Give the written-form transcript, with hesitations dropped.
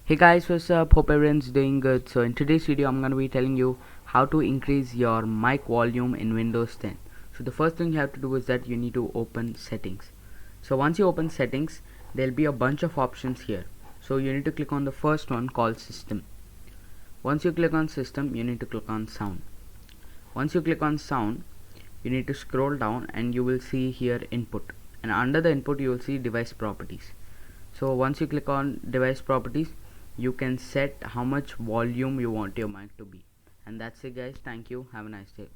Hey guys, what's up? Hope everyone's doing good. So in today's video I'm going to be telling you how to increase your mic volume in Windows 10. So the first thing you have to do is that you need to open settings. So once you open settings, there'll be a bunch of options here. So you need to click on the first one called system. Once you click on system, you need to click on sound. Once you click on sound, you need to scroll down and you will see here input, and under the input you will see device properties. So once you click on device properties, you can set how much volume you want your mic to be. And that's it guys, thank you, have a nice day.